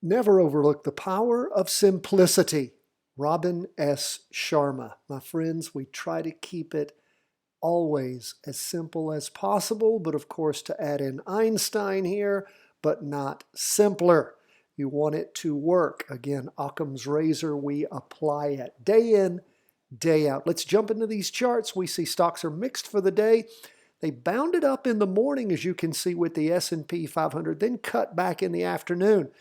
Never overlook the power of simplicity. Robin S. Sharma. My friends, we try to keep it always as simple as possible, but of course to add in Einstein here, but not simpler. You want it to work. Again, Occam's razor, we apply it day in, day out. Let's jump into these charts. We see stocks are mixed for the day. They bounded up in the morning, as you can see with the S&P 500, then cut back in the afternoon.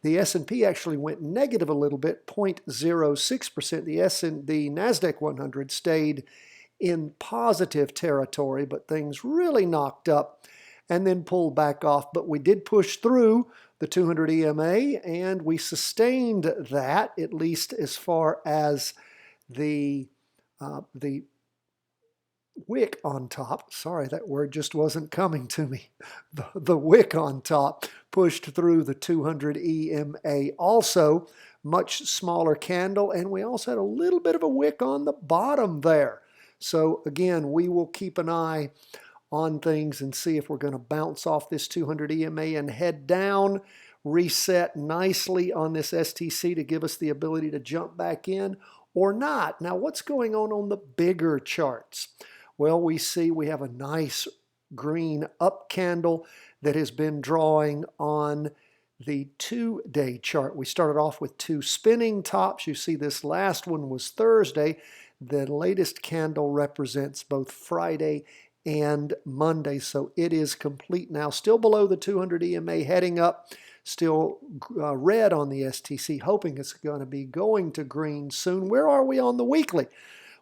The S&P actually went negative a little bit, 0.06%. The NASDAQ 100 stayed in positive territory, but things really knocked up and then pulled back off. But we did push through the 200 EMA, and we sustained that, at least as far as the wick on top. Sorry, that word just wasn't coming to me. The wick on top pushed through the 200 EMA also. Much smaller candle, and we also had a little bit of a wick on the bottom there. So again, we will keep an eye on things and see if we're going to bounce off this 200 EMA and head down, reset nicely on this STC to give us the ability to jump back in or not. Now, what's going on the bigger charts? Well, we see we have a nice green up candle that has been drawing on the 2-day chart. We started off with 2 spinning tops. You see this last one was Thursday. The latest candle represents both Friday and Monday, so it is complete now. Still below the 200 EMA, heading up, still red on the STC, hoping it's going to be going to green soon. Where are we on the weekly?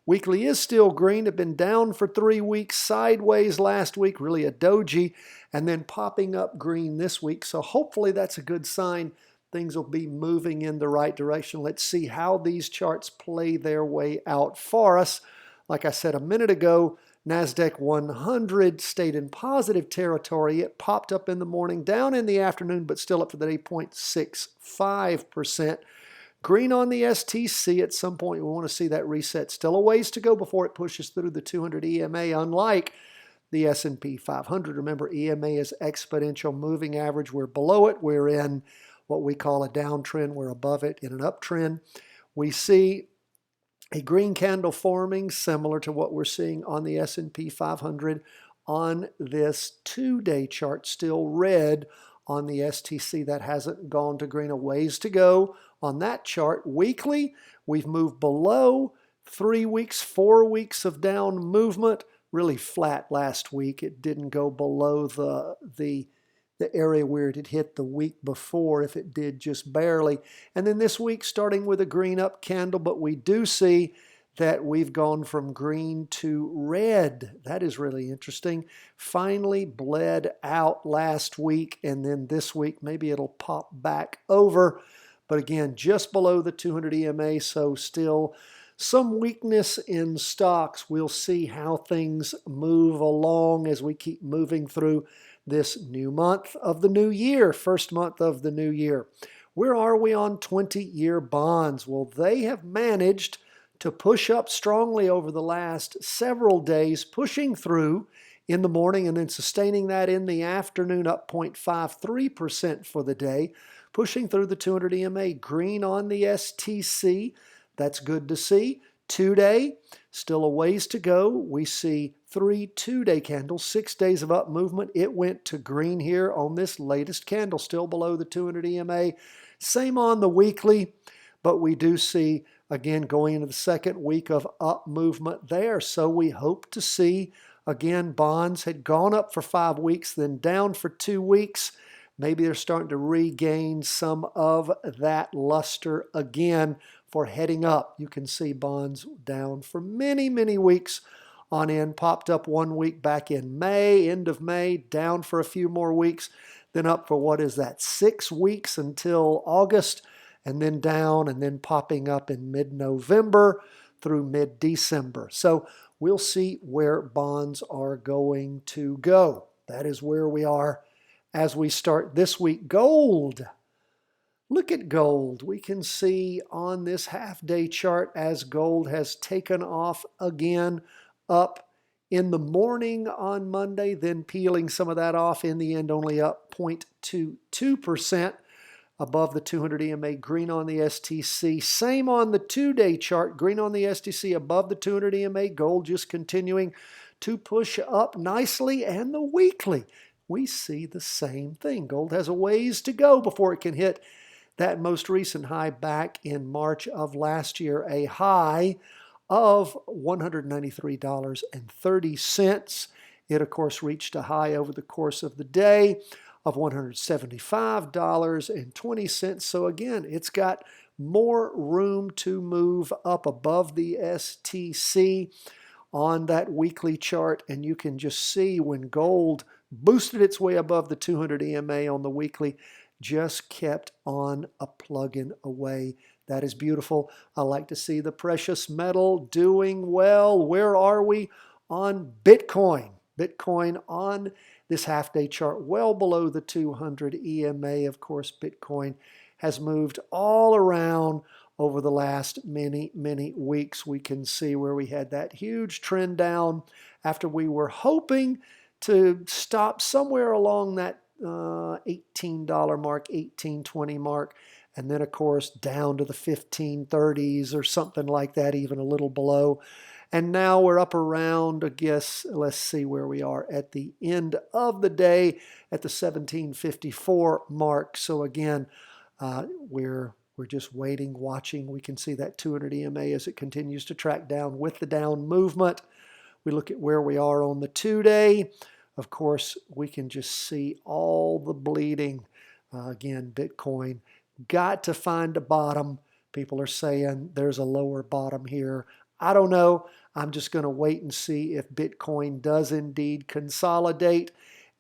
Weekly is still green. It's been down for 3 weeks, sideways last week, really a doji, and then popping up green this week. So hopefully that's a good sign. Things will be moving in the right direction. Let's see how these charts play their way out for us. Like I said a minute ago, NASDAQ 100 stayed in positive territory. It popped up in the morning, down in the afternoon, but still up for the day, 0.65%. Green on the STC. At some point, we want to see that reset. Still a ways to go before it pushes through the 200 EMA, unlike the S&P 500. Remember, EMA is exponential moving average. We're below it. We're in what we call a downtrend. We're above it in an uptrend. We see a green candle forming, similar to what we're seeing on the S&P 500 on this 2-day chart. Still red on the STC. That hasn't gone to green. A ways to go on that chart. Weekly, we've moved below 3 weeks, 4 weeks of down movement. Really flat last week. It didn't go below the area where it had hit the week before, if it did, just barely. And then this week, starting with a green up candle, but we do see that we've gone from green to red. That is really interesting. Finally bled out last week, and then this week, maybe it'll pop back over. But again, just below the 200 EMA, so still some weakness in stocks. We'll see how things move along as we keep moving through this new month of the new year, first month of the new year. Where are we on 20-year bonds? Well, they have managed to push up strongly over the last several days, pushing through in the morning and then sustaining that in the afternoon, up 0.53% for the day, pushing through the 200 EMA, green on the STC. That's good to see. 2-day, still a ways to go. We see 3 2-day candles, 6 days of up movement. It went to green here on this latest candle, still below the 200 EMA. Same on the weekly, but we do see, again, going into the second week of up movement there. So we hope to see, again, bonds had gone up for 5 weeks, then down for 2 weeks. Maybe they're starting to regain some of that luster again for heading up. You can see bonds down for many, many weeks on end. Popped up 1 week back in May, end of May, down for a few more weeks, then up for what is that, 6 weeks until August, and then down, and then popping up in mid-November through mid-December. So we'll see where bonds are going to go. That is where we are as we start this week. Gold. Look at gold. We can see on this half-day chart as gold has taken off again, up in the morning on Monday, then peeling some of that off, in the end only up 0.22%. above the 200 EMA, green on the STC. Same on the 2-day chart, green on the STC, above the 200 EMA. Gold just continuing to push up nicely. And the weekly, we see the same thing. Gold has a ways to go before it can hit that most recent high back in March of last year, a high of $193.30. It, of course, reached a high over the course of the day of $175.20. So again, it's got more room to move up above the STC on that weekly chart. And you can just see when gold boosted its way above the 200 EMA on the weekly, just kept on a plugging away. That is beautiful. I like to see the precious metal doing well. Where are we on Bitcoin? Bitcoin on this half-day chart, well below the 200 EMA. Of course, Bitcoin has moved all around over the last many weeks. We can see where we had that huge trend down after we were hoping to stop somewhere along that $18 mark, $18.20 mark, and then of course down to the 1530s or something like that, even a little below. And now we're up around, I guess, let's see where we are at the end of the day at the 1754 mark. So again, we're just waiting, watching. We can see that 200 EMA as it continues to track down with the down movement. We look at where we are on the 2-day. Of course, we can just see all the bleeding. Again, Bitcoin got to find a bottom. People are saying there's a lower bottom here. I don't know. I'm just going to wait and see if Bitcoin does indeed consolidate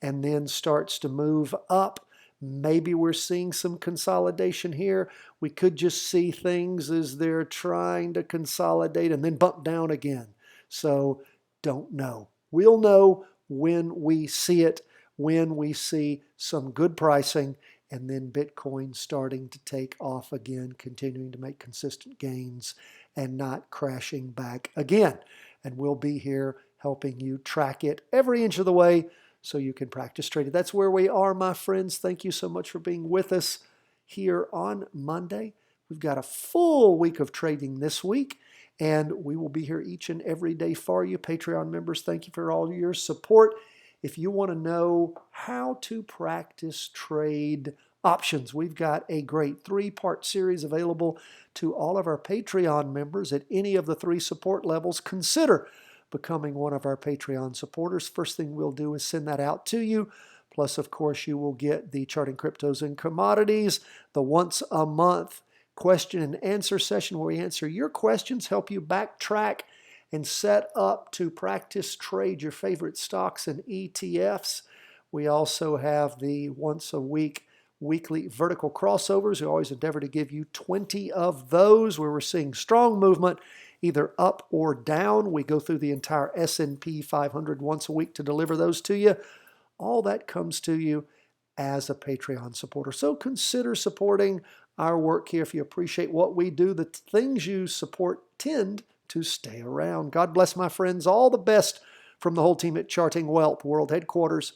and then starts to move up. Maybe we're seeing some consolidation here. We could just see things as they're trying to consolidate and then bump down again. So don't know. We'll know when we see it, when we see some good pricing, and then Bitcoin starting to take off again, continuing to make consistent gains and not crashing back again. And we'll be here helping you track it every inch of the way so you can practice trading. That's where we are, my friends. Thank you so much for being with us here on Monday. We've got a full week of trading this week, and we will be here each and every day for you. Patreon members, thank you for all your support. If you want to know how to practice trade options, we've got a great 3-part series available to all of our Patreon members at any of the 3 support levels. Consider becoming one of our Patreon supporters. First thing we'll do is send that out to you. Plus, of course, you will get the Charting Cryptos and Commodities, the once a month question and answer session where we answer your questions, help you backtrack and set up to practice trade your favorite stocks and ETFs. We also have the once a week weekly vertical crossovers. We always endeavor to give you 20 of those where we're seeing strong movement either up or down. We go through the entire S&P 500 once a week to deliver those to you. All that comes to you as a Patreon supporter. So consider supporting our work here. If you appreciate what we do, the things you support tend to stay around. God bless, my friends. All the best from the whole team at Charting Wealth World Headquarters.